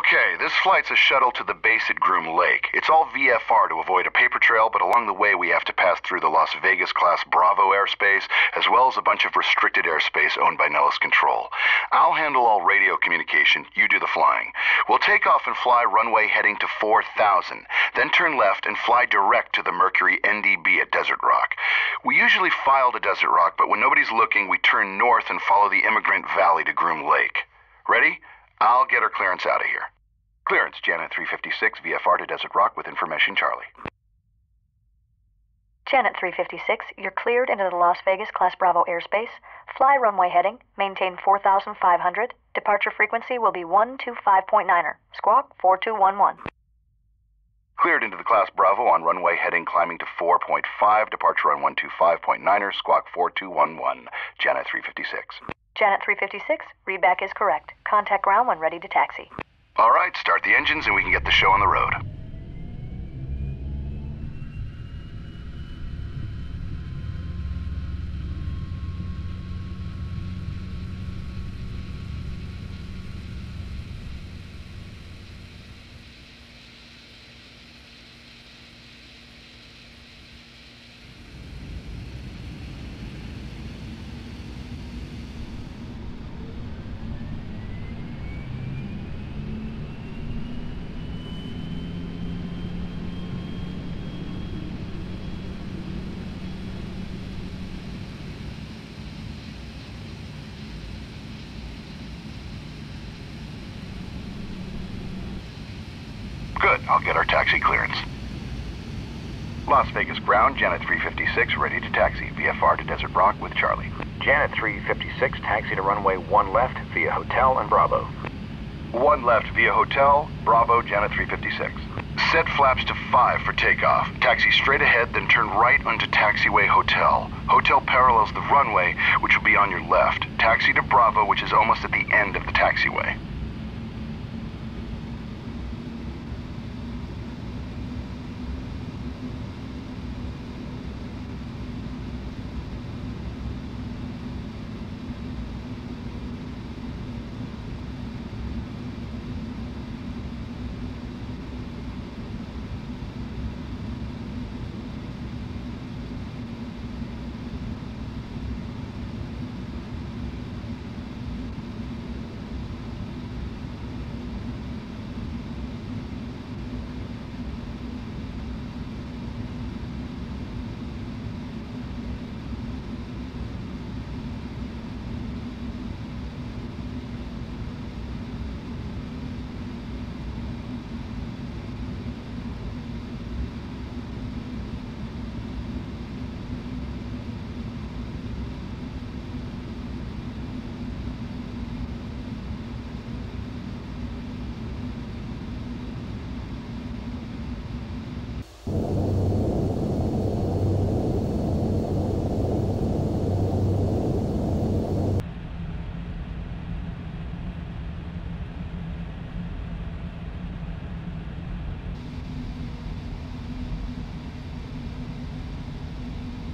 Okay, this flight's a shuttle to the base at Groom Lake. It's all VFR to avoid a paper trail, but along the way we have to pass through the Las Vegas class Bravo airspace, as well as a bunch of restricted airspace owned by Nellis Control. I'll handle all radio communication, you do the flying. We'll take off and fly runway heading to 4000, then turn left and fly direct to the Mercury NDB at Desert Rock. We usually file to Desert Rock, but when nobody's looking, we turn north and follow the Immigrant Valley to Groom Lake. Ready? I'll get her clearance out of here. Clearance, Janet 356, VFR to Desert Rock with information, Charlie. Janet 356, you're cleared into the Las Vegas Class Bravo airspace. Fly runway heading, maintain 4,500. Departure frequency will be 125.9er. Squawk 4211. Cleared into the Class Bravo on runway heading climbing to 4.5. Departure on 125.9er. Squawk 4211. Janet 356. Janet 356, readback is correct. Contact ground when ready to taxi. All right, start the engines and we can get the show on the road. Good, I'll get our taxi clearance. Las Vegas ground, Janet 356, ready to taxi. VFR to Desert Rock with Charlie. Janet 356, taxi to runway 1 left via Hotel and Bravo. 1 left via Hotel, Bravo, Janet 356. Set flaps to 5 for takeoff. Taxi straight ahead, then turn right onto taxiway Hotel. Hotel parallels the runway, which will be on your left. Taxi to Bravo, which is almost at the end of the taxiway.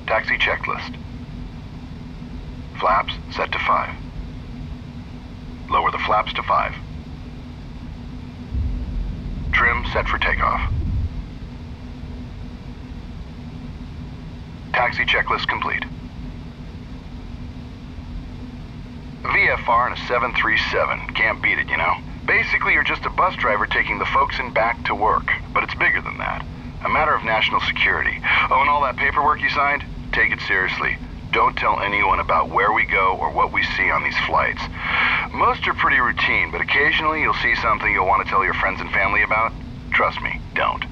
Taxi checklist. Flaps set to 5. Lower the flaps to 5. Trim set for takeoff. Taxi checklist complete. VFR in a 737. Can't beat it, you know? Basically, you're just a bus driver taking the folks in back to work. But it's bigger than that. A matter of national security. Oh, and all that paperwork you signed? Take it seriously. Don't tell anyone about where we go or what we see on these flights. Most are pretty routine, but occasionally you'll see something you'll want to tell your friends and family about. Trust me, don't.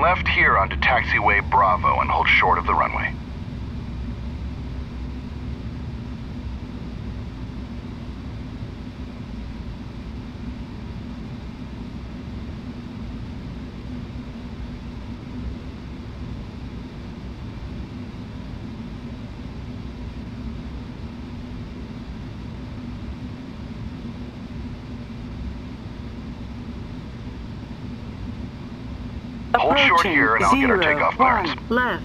left here onto taxiway Bravo and hold short of the runway. Hold short here and I'll get our takeoff clearance. Left.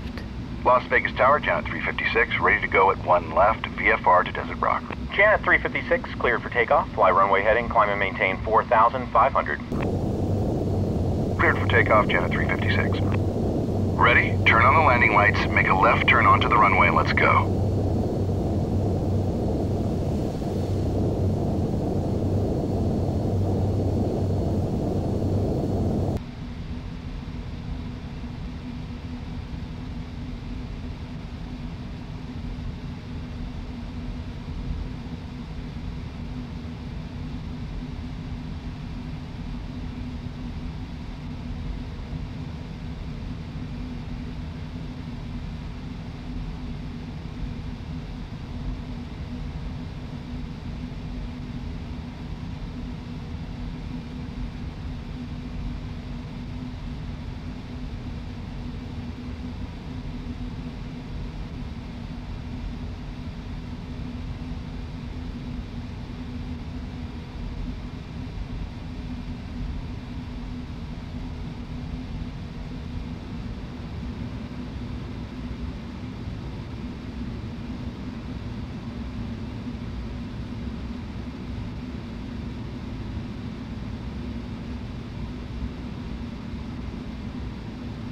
Las Vegas Tower, Janet 356, ready to go at 1 left, VFR to Desert Rock. Janet 356, cleared for takeoff. Fly runway heading, climb and maintain 4,500. Cleared for takeoff, Janet 356. Ready? Turn on the landing lights, make a left turn onto the runway, and let's go.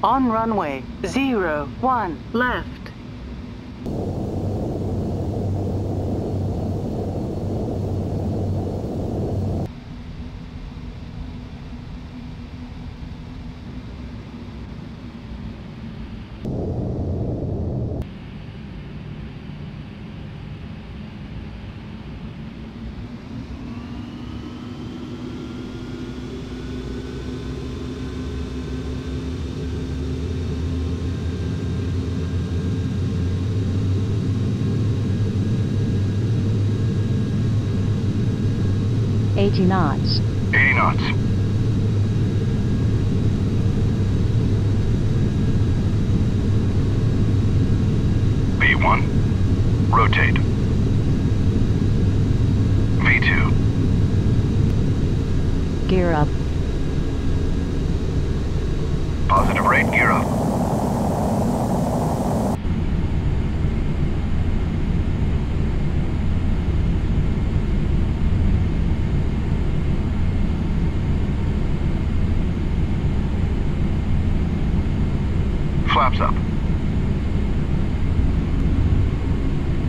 On runway 01 left. Eighty knots. 80 knots. V1. Rotate. V2. Gear up. Positive rate, gear up. Flaps up.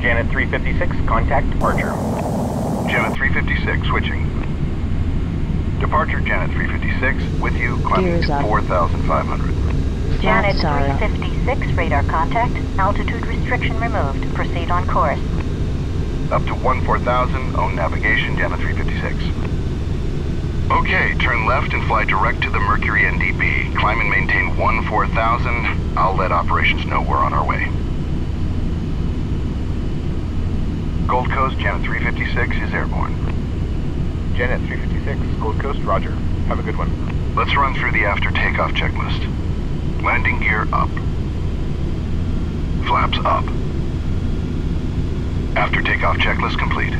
Janet 356, contact departure. Janet 356, switching. Departure, Janet 356, with you, climbing Gears to up. 4,500. Janet Janet 356, radar contact. Altitude restriction removed. Proceed on course. Up to 14,000, own navigation, Janet 356. Okay, turn left and fly direct to the Mercury NDB. Climb and maintain 14,000. I'll let operations know we're on our way. Gold Coast, Janet 356 is airborne. Janet 356, Gold Coast, roger. Have a good one. Let's run through the after takeoff checklist. Landing gear up. Flaps up. After takeoff checklist complete.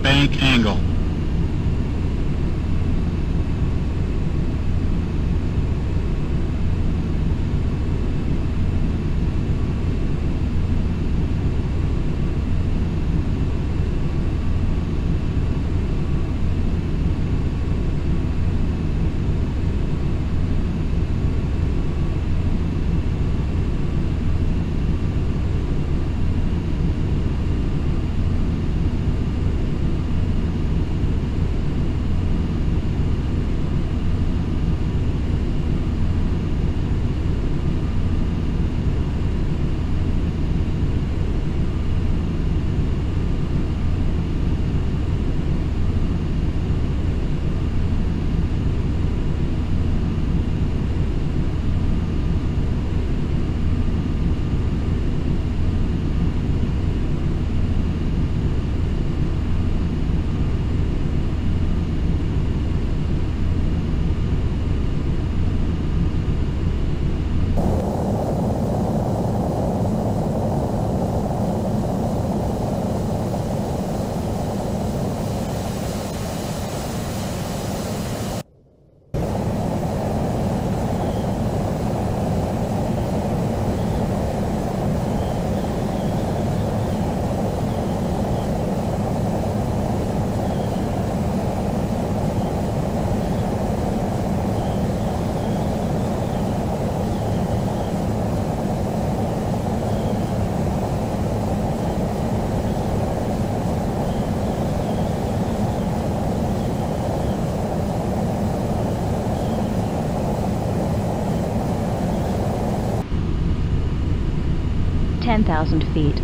Bank angle. 10,000 feet.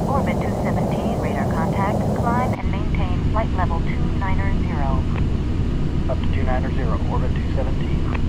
Orbit 217, radar contact. Climb and maintain flight level 290. Up to 290, orbit 217.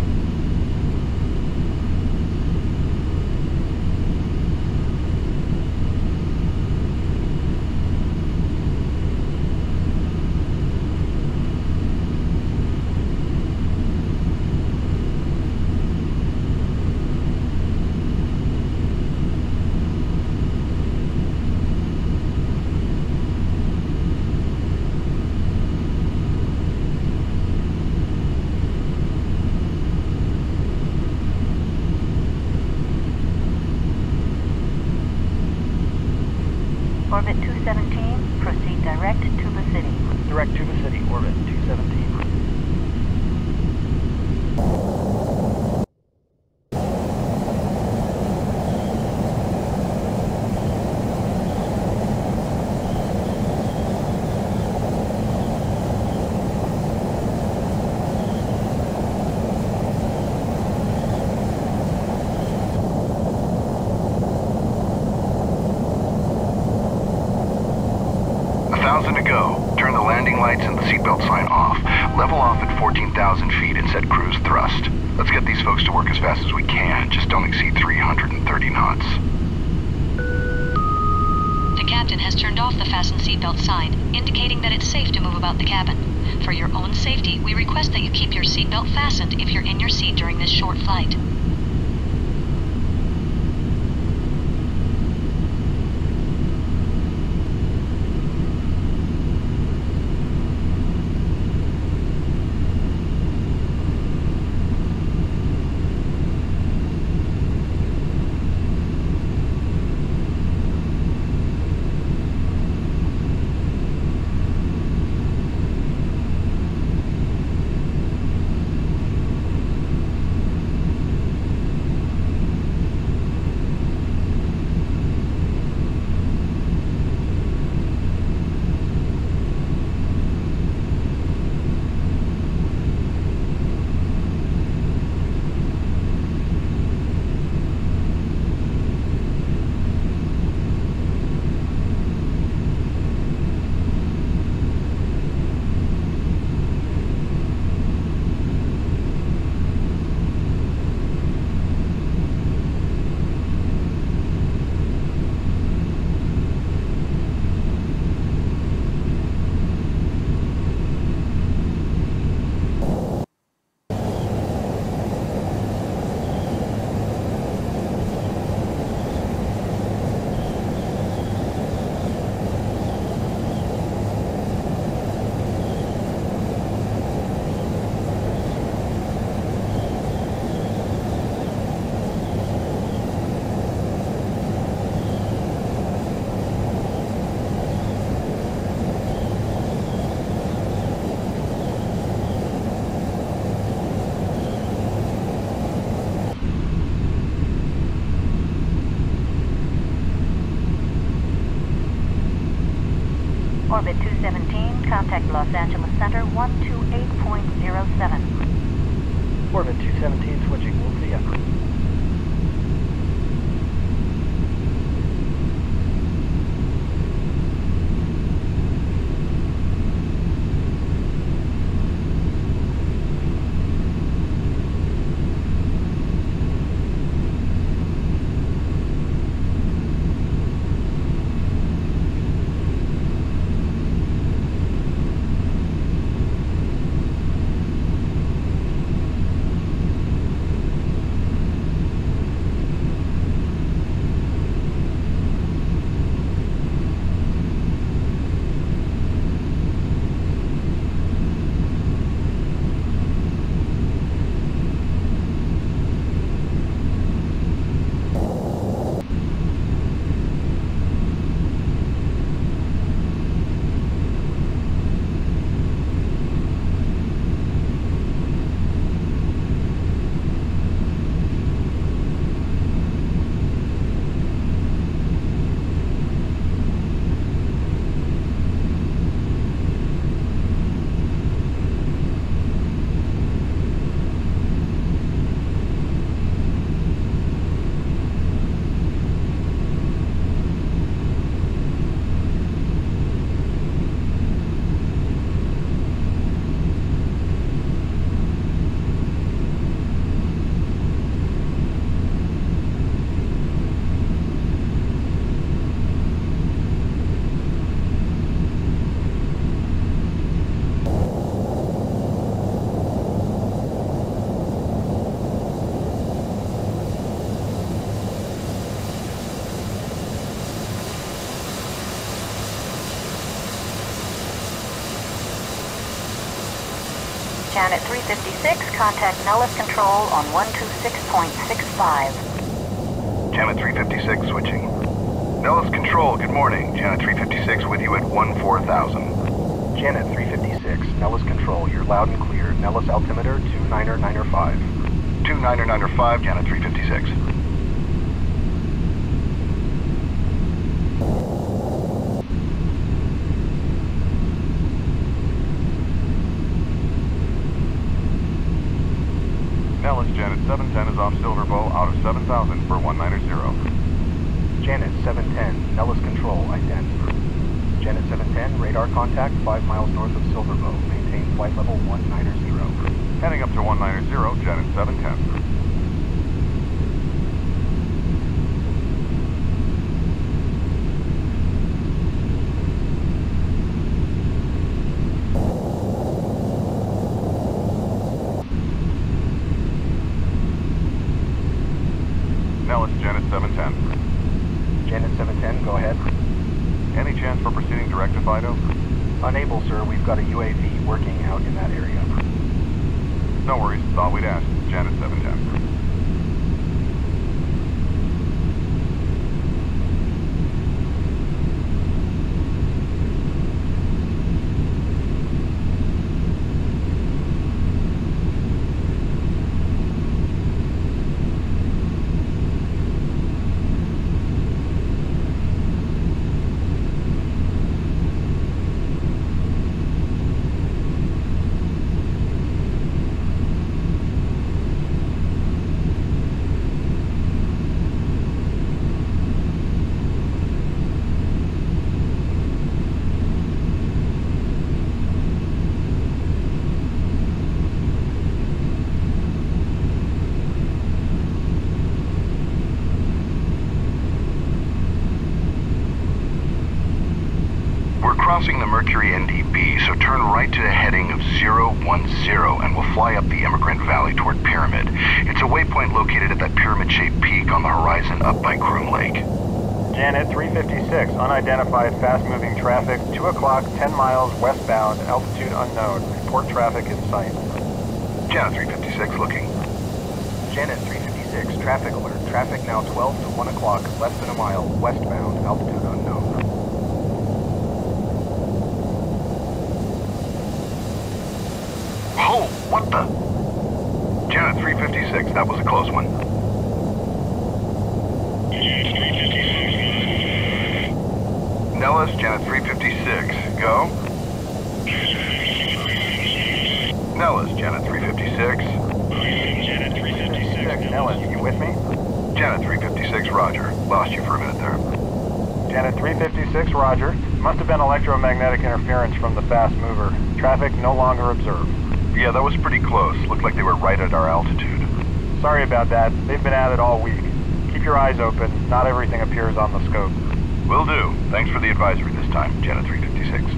Orbit 217, proceed direct to the city. Direct to the city, orbit 217. To go. Turn the landing lights and the seatbelt sign off. Level off at 14,000 feet and set cruise thrust. Let's get these folks to work as fast as we can. Just don't exceed 330 knots. The captain has turned off the fasten seatbelt sign, indicating that it's safe to move about the cabin. For your own safety, we request that you keep your seatbelt fastened if you're in your seat during this short flight. Orbit 217, contact Los Angeles Center 128.07. Orbit 217 switching, we'll see ya. Janet 356, contact Nellis Control on 126.65. Janet 356 switching. Nellis Control, good morning. Janet 356 with you at 14,000. Janet 356, Nellis Control, you're loud and clear. Nellis altimeter 29905. 29905, Janet 356. Nellis, Janet 710 is off Silverbow out of 7,000 for 190. Janet 710, Nellis Control, ident. Janet 710, radar contact 5 miles north of Silverbow. Maintain flight level 190. Heading up to 190, Janet 710. Nellis, Janet 710. Janet 710, go ahead. Any chance for proceeding direct to Fido? Unable, sir. We've got a UAV working out in that area. No worries. Thought we'd ask. Janet 710. Crossing the Mercury NDB, so turn right to the heading of 010 and we'll fly up the Immigrant Valley toward Pyramid. It's a waypoint located at that pyramid-shaped peak on the horizon up by Groom Lake. Janet 356, unidentified fast-moving traffic, 2 o'clock, 10 miles westbound, altitude unknown. Report traffic in sight. Janet 356 looking. Janet 356, traffic alert. Traffic now 12 to 1 o'clock, less than a mile, westbound, altitude unknown. Oh, what the? Janet 356, that was a close one. Nellis, Janet 356, go. Nellis, Janet 356. Janet 356, Nellis, you with me? Janet 356, roger. Lost you for a minute there. Janet 356, roger. Must have been electromagnetic interference from the fast mover. Traffic no longer observed. Yeah, that was pretty close. Looked like they were right at our altitude. Sorry about that. They've been at it all week. Keep your eyes open. Not everything appears on the scope. Will do. Thanks for the advisory this time, Janet 356.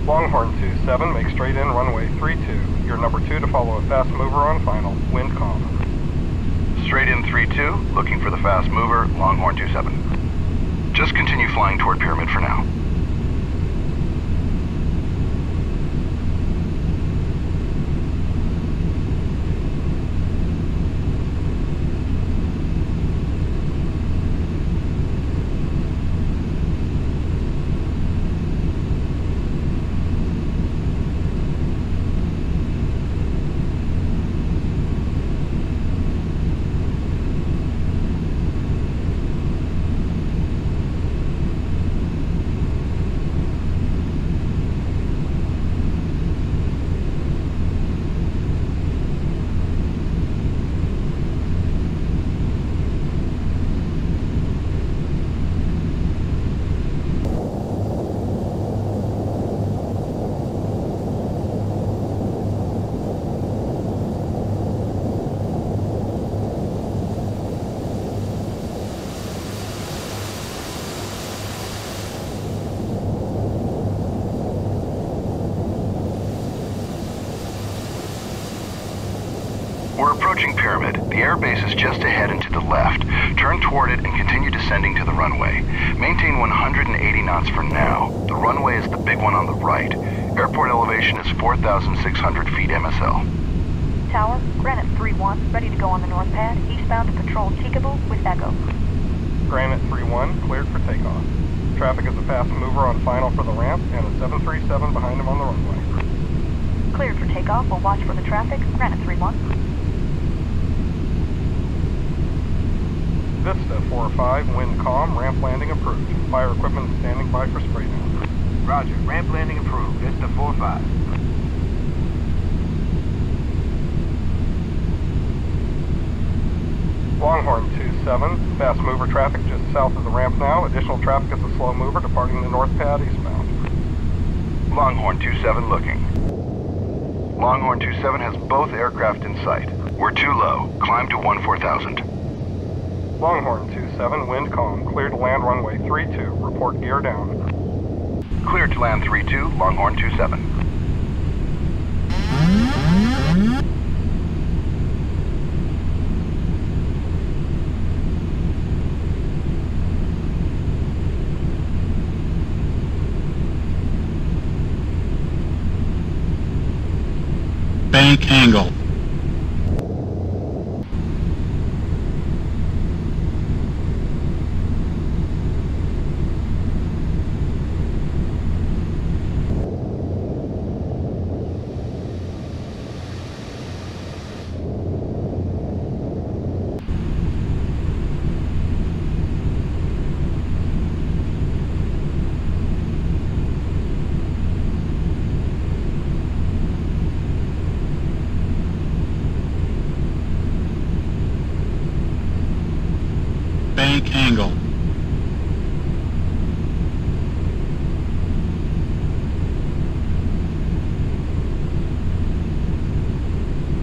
Longhorn 27, make straight in runway 32. You're number 2 to follow a fast mover on final. Wind calm. Straight in 3-2, looking for the fast mover, Longhorn 27. Just continue flying toward Pyramid for now. We're approaching Pyramid. The airbase is just ahead and to the left. Turn toward it and continue descending to the runway. Maintain 180 knots for now. The runway is the big one on the right. Airport elevation is 4,600 feet MSL. Tower, Granite 3-1, ready to go on the north pad, eastbound to patrol Chicabo with Echo. Granite 3-1, cleared for takeoff. Traffic is a fast mover on final for the ramp, and a 737 behind him on the runway. Cleared for takeoff, we'll watch for the traffic, Granite 3-1. Vista 4-5, wind calm, ramp landing approved. Fire equipment standing by for spray down. Roger, ramp landing approved. Vista 4-5. Longhorn 27, fast mover traffic just south of the ramp now. Additional traffic is a slow mover departing the north pad eastbound. Longhorn 27 looking. Longhorn 27 has both aircraft in sight. We're too low. Climb to 14,000. Longhorn 27, wind calm, clear to land runway 32, report gear down. Clear to land 32, Longhorn 27. Bank angle. Bank angle.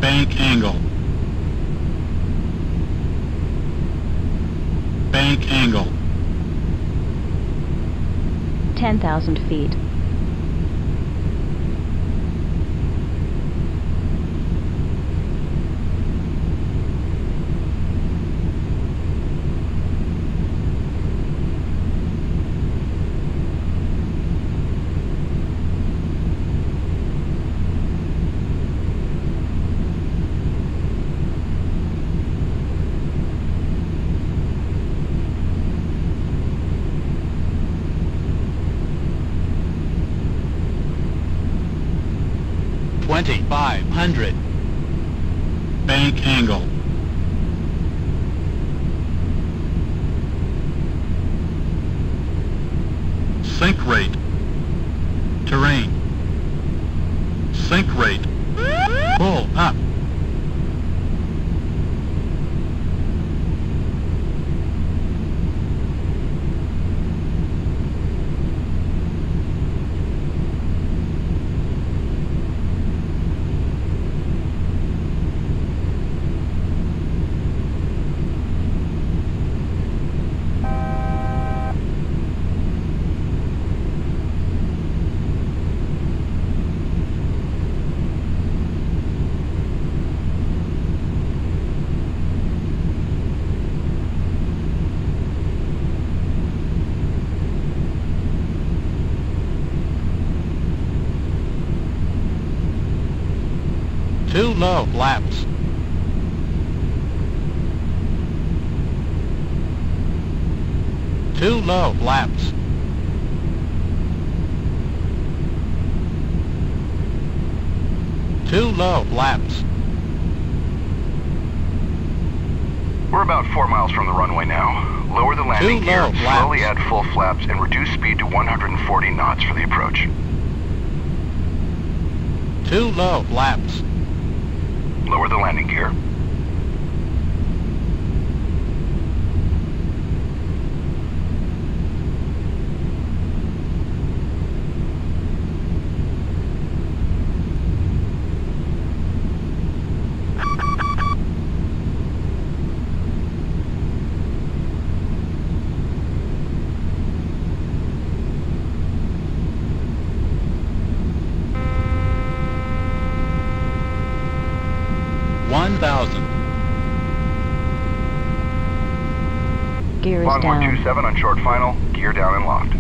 Bank angle. Bank angle. 10,000 feet. $2,500. Bank angle. Sink rate. Terrain. Sink rate. Pull up. Too low, flaps. Too low, flaps. Too low, flaps. We're about 4 miles from the runway now. Lower the landing Too gear, low, flaps. slowly add full flaps, and reduce speed to 140 knots for the approach. Too low, flaps. Lower the landing gear. Gear is Longhorn down. 27 on short final, gear down and locked.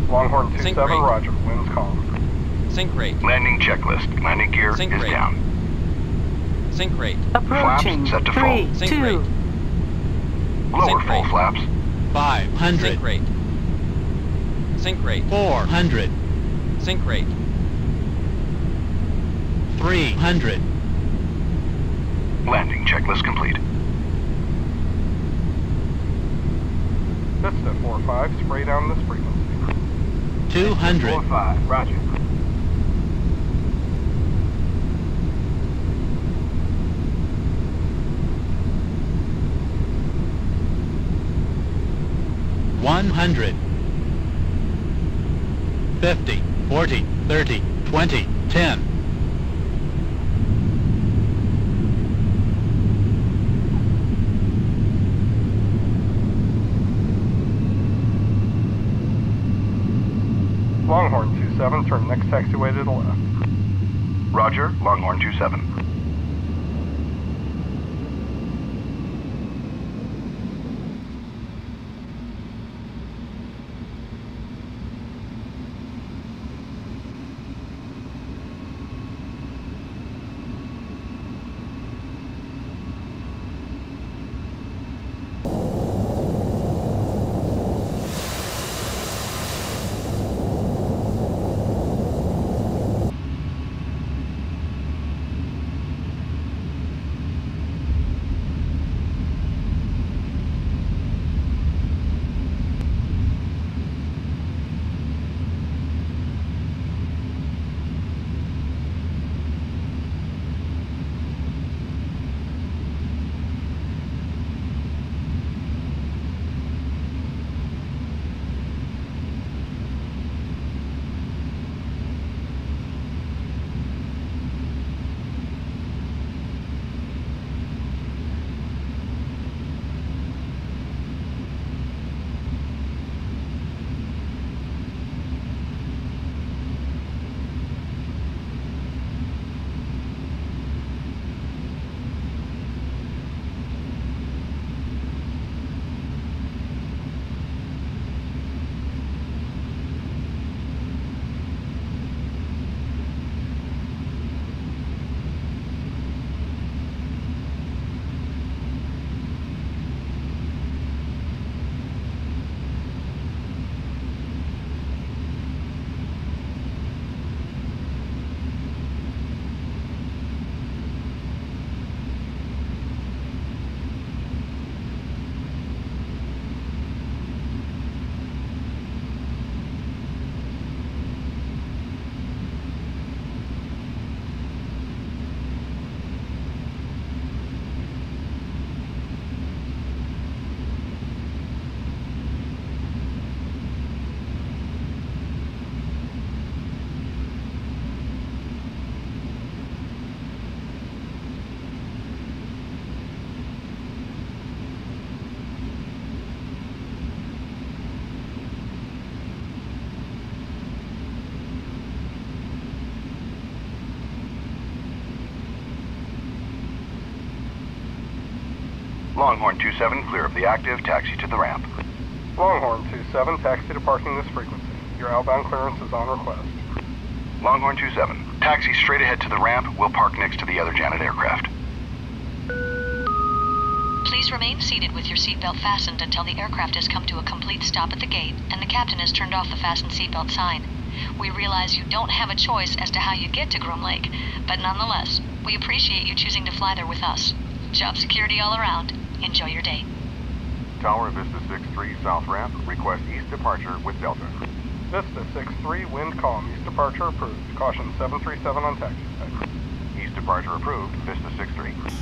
Longhorn Sync 27, rate. roger. Winds calm. Sync rate. Landing checklist. Landing gear Sync is rate. down. Sync rate. Approaching. Flaps set to 3, full. Sync 2. rate. Lower Sync full rate. flaps. 500. Sync rate. Sync rate. 400. Sync rate. 300. Landing checklist complete. Vista 45, spray down this frequency. 200. 4-5, roger. $100. 50, 40, 30, 20, 10. Longhorn 27, turn next taxiway to the left. Roger, Longhorn 27. Longhorn 27, clear of the active, taxi to the ramp. Longhorn 27, taxi to parking this frequency. Your outbound clearance is on request. Longhorn 27. Taxi straight ahead to the ramp. We'll park next to the other Janet aircraft. Please remain seated with your seatbelt fastened until the aircraft has come to a complete stop at the gate and the captain has turned off the fasten seatbelt sign. We realize you don't have a choice as to how you get to Groom Lake, but nonetheless, we appreciate you choosing to fly there with us. Job security all around. Enjoy your day. Tower, Vista 6-3, south ramp. Request east departure with Delta. Vista 6-3, wind calm. East departure approved. Caution 737 on taxi. East departure approved. Vista 6-3.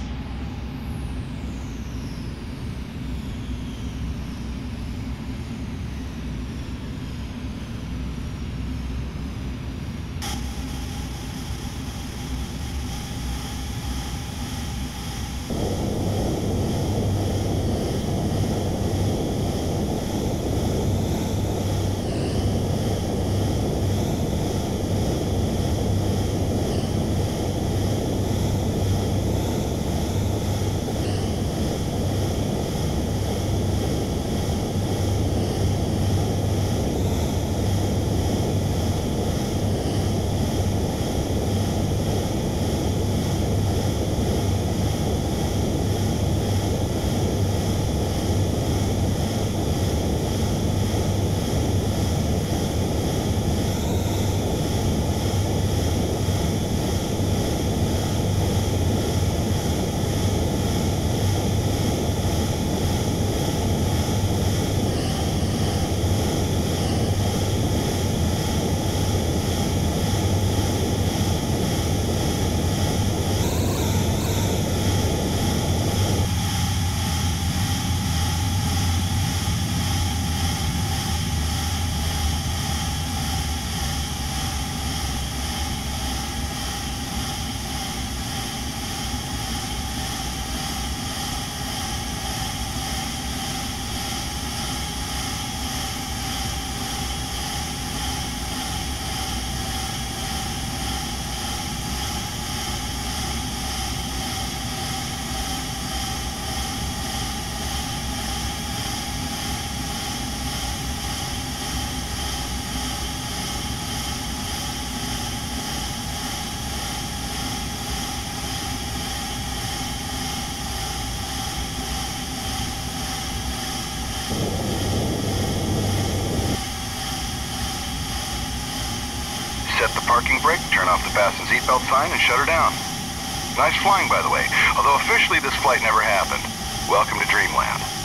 Set the parking brake, turn off the fasten seatbelt sign, and shut her down. Nice flying, by the way, although officially this flight never happened. Welcome to Dreamland.